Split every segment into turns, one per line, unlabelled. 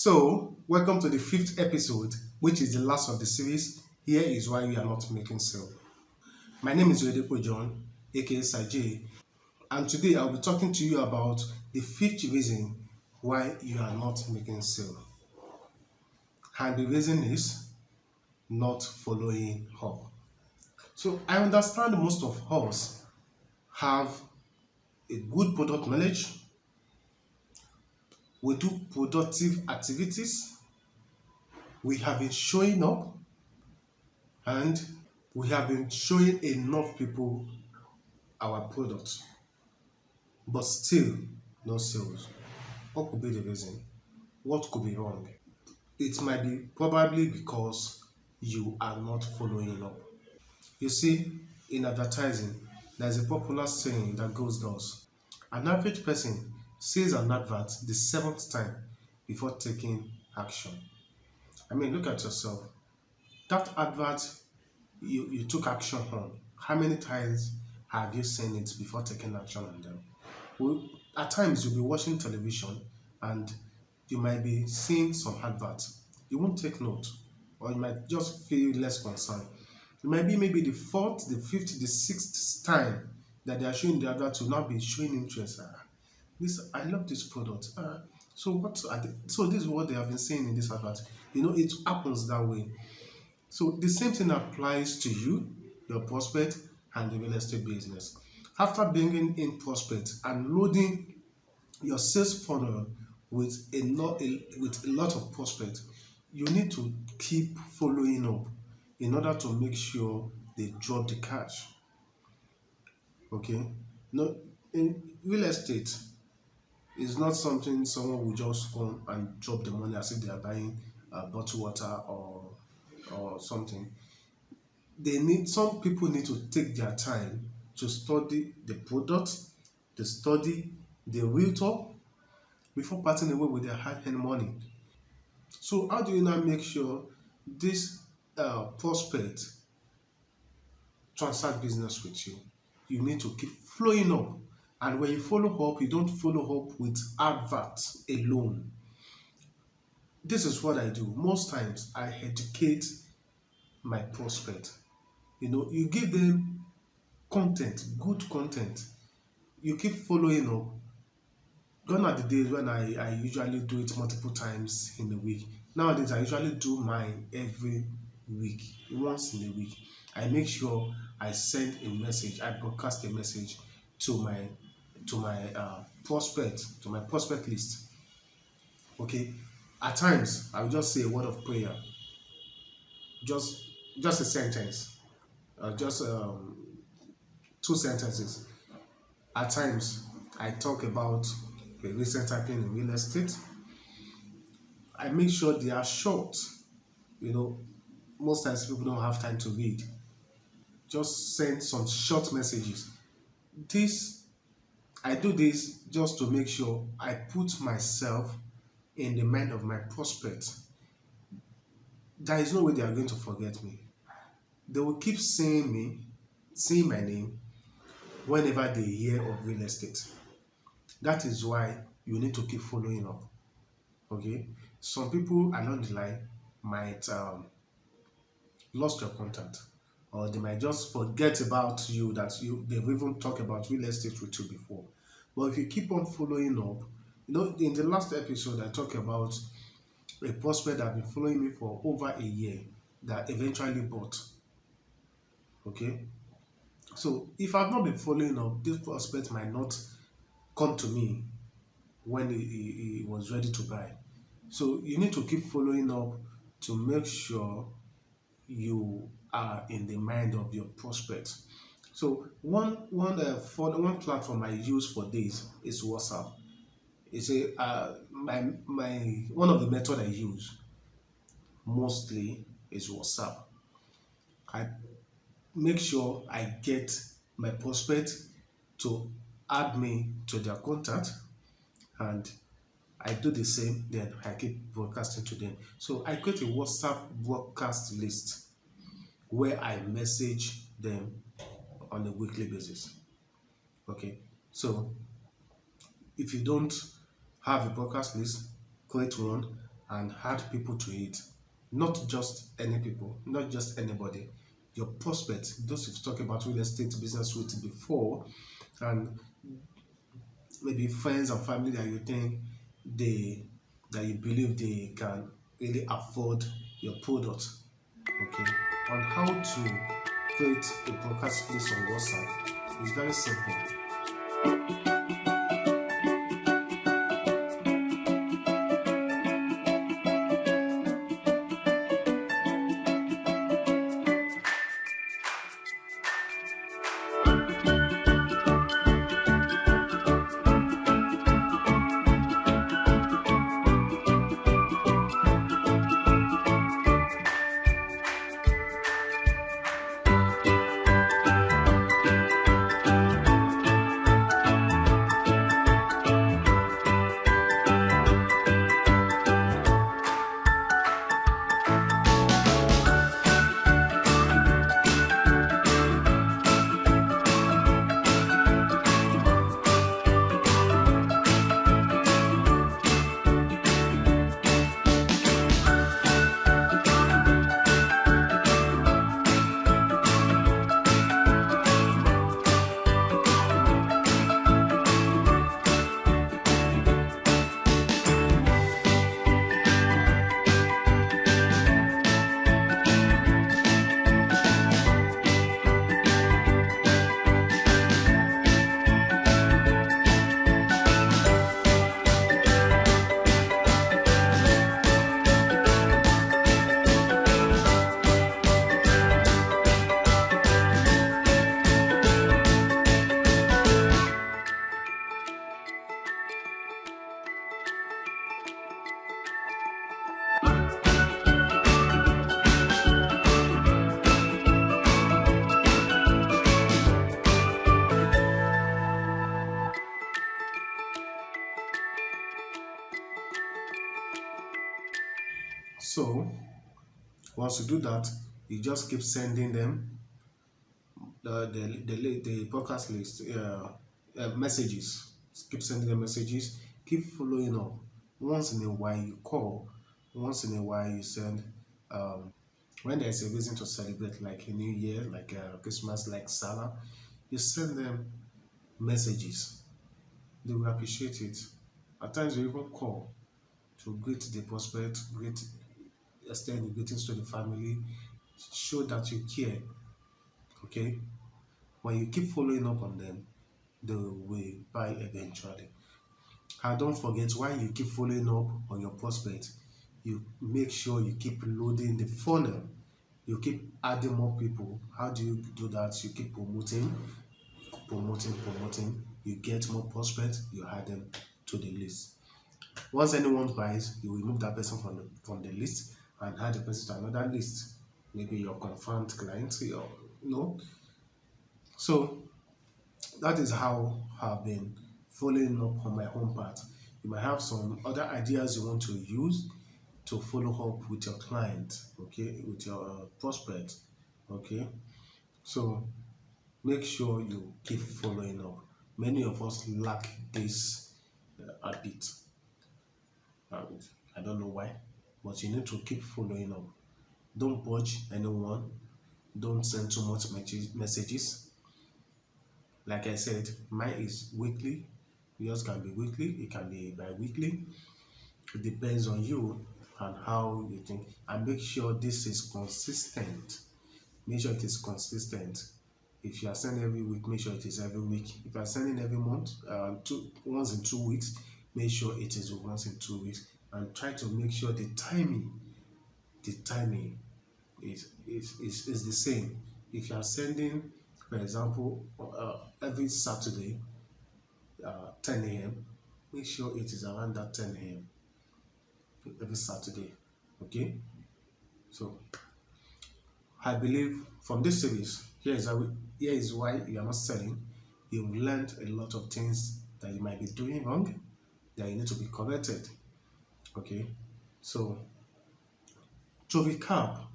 So, welcome to the fifth episode, which is the last of the series. Here is why we are not making sale. My name is Oyedepo John, aka Sajay, and today I'll be talking to you about the fifth reason why you are not making sale. And the reason is not following up. So, I understand most of us have a good product knowledge, we do productive activities, we have been showing up, and we have been showing enough people our products, but still no sales. What could be the reason? What could be wrong? It might be probably because you are not following up. You see, in advertising, there's a popular saying that goes thus: an average person sees an advert the seventh time before taking action. I mean, look at yourself. That advert you took action on, how many times have you seen it before taking action on them? Well, at times you'll be watching television and you might be seeing some adverts. You won't take note, or you might just feel less concerned. It might be maybe the fourth, the fifth, the sixth time that they are showing the advert to not be showing interest. This I love this product. So this is what they have been saying in this advert. It happens that way. So the same thing applies to you, your prospect, and the real estate business. After bringing in prospects and loading your sales funnel with a lot of prospects, you need to keep following up in order to make sure they drop the cash. Okay, no, in real estate, it's not something someone will just come and drop the money as if they are buying bottled water or something. Some people need to take their time to study the product, to study the realtor before parting away with their hard-earned money. So how do you now make sure this prospect transact business with you? You need to keep following up. And when you follow up, you don't follow up with adverts alone. This is what I do. Most times I educate my prospect. You give them content, good content. You keep following up. Gone are the days when I usually do it multiple times in a week. Nowadays, I usually do mine every week, once in a week. I make sure I send a message, I broadcast a message to my prospect list. Okay. At times, I will just say a word of prayer, just just a sentence, just two sentences. At times, I talk about the recent happening in real estate. I make sure they are short. You know, most times people don't have time to read. Just send some short messages. This I do this just to make sure I put myself in the mind of my prospects. There is no way they are going to forget me. They will keep saying my name whenever they hear of real estate. That is why you need to keep following up. Okay, some people along the line might lost your contact, or they might just forget about you that they've even talked about real estate with you before. But if you keep on following up, in the last episode I talked about a prospect that has been following me for over a year that eventually bought. Okay, so if I've not been following up, this prospect might not come to me when he was ready to buy. So you need to keep following up to make sure you are in the mind of your prospects. So one platform I use for this is WhatsApp. It's a my one of the method I use mostly is WhatsApp. I make sure I get my prospect to add me to their contact, and I do the same, then I keep broadcasting to them. So I create a WhatsApp broadcast list where I message them on a weekly basis. Okay, so if you don't have a broadcast list, create one and add people to it. Not just any people, not just anybody. Your prospects, those you've talked about real estate business with before, and maybe friends and family that you think they that you believe they can really afford your product. Okay, on how to create a broadcast list on WhatsApp is very simple. So once you do that, you just keep sending them the broadcast list messages. Keep sending them messages. Keep following up. Once in a while you call. Once in a while you send. When there's a reason to celebrate, like a New Year, like Christmas, like Salah, you send them messages. They will appreciate it. At times you even call to greet the prospect, extend greetings to the family, show that you care. Okay, when you keep following up on them, they will buy eventually. And don't forget, while you keep following up on your prospect, you make sure you keep loading the funnel. You keep adding more people. How do you do that? You keep promoting. You get more prospects, you add them to the list. Once anyone buys, you remove that person from the list and add the person to another list. Maybe your confirmed client, or So that is how I've been following up on my home part. You might have some other ideas you want to use to follow up with your client, okay, with your prospect, okay. So make sure you keep following up. Many of us lack this habit. And I don't know why, but you need to keep following up. Don't budge anyone. Don't send too much messages. Like I said, mine is weekly. Yours can be weekly. It can be bi-weekly. It depends on you and how you think. And make sure this is consistent. Make sure it is consistent. If you are sending every week, make sure it is every week. If you are sending every month, once in 2 weeks, make sure it is once in 2 weeks. And try to make sure the timing is the same. If you are sending, for example, every Saturday, 10 a.m., make sure it is around that 10 a.m. every Saturday. Okay? So, I believe from this series, here is why you are not selling. You've learned a lot of things that you might be doing wrong, that you need to be corrected. Okay? So, to recap,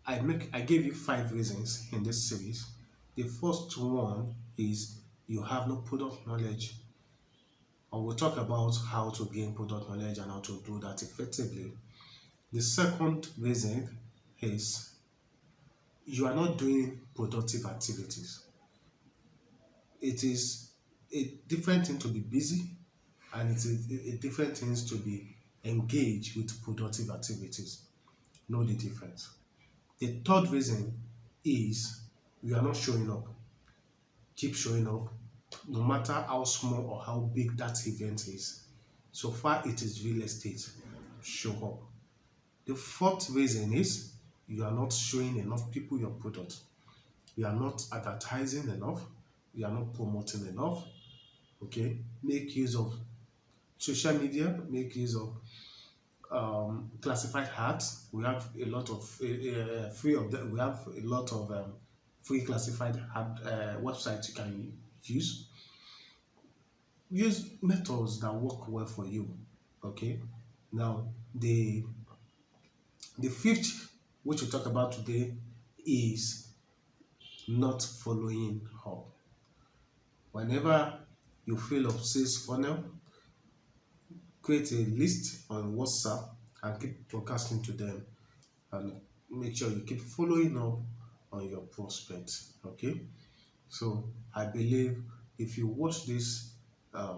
I gave you 5 reasons in this series. The first one is you have no product knowledge and we'll talk about how to gain product knowledge and how to do that effectively. The second reason is you are not doing productive activities. It is a different thing to be busy, and it's a different thing to be engaged with productive activities. Know the difference. The third reason is you are not showing up. Keep showing up, no matter how small or how big that event is. So far, it is real estate. Show up. The fourth reason is you are not showing enough people your product. You are not advertising enough. You are not promoting enough. Okay, make use of social media. Make use of classified ads. We have a lot of free of them. We have a lot of free classified ad websites you can use. Use methods that work well for you. Okay. Now the fifth, which we talk about today, is not following up. Whenever you fill up sales funnel, create a list on WhatsApp and keep broadcasting to them, and make sure you keep following up on your prospects. Okay, so I believe if you watch this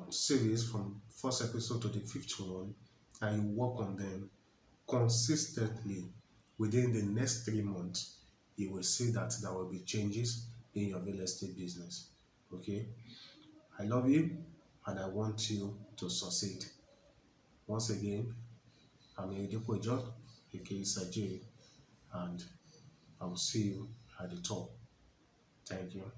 series from first episode to the fifth one and you work on them consistently within the next 3 months, you will see that there will be changes in your real estate business. Okay, I love you and I want you to succeed. Once again, I'm Edepo John, aka Sajay, and I will see you at the top. Thank you.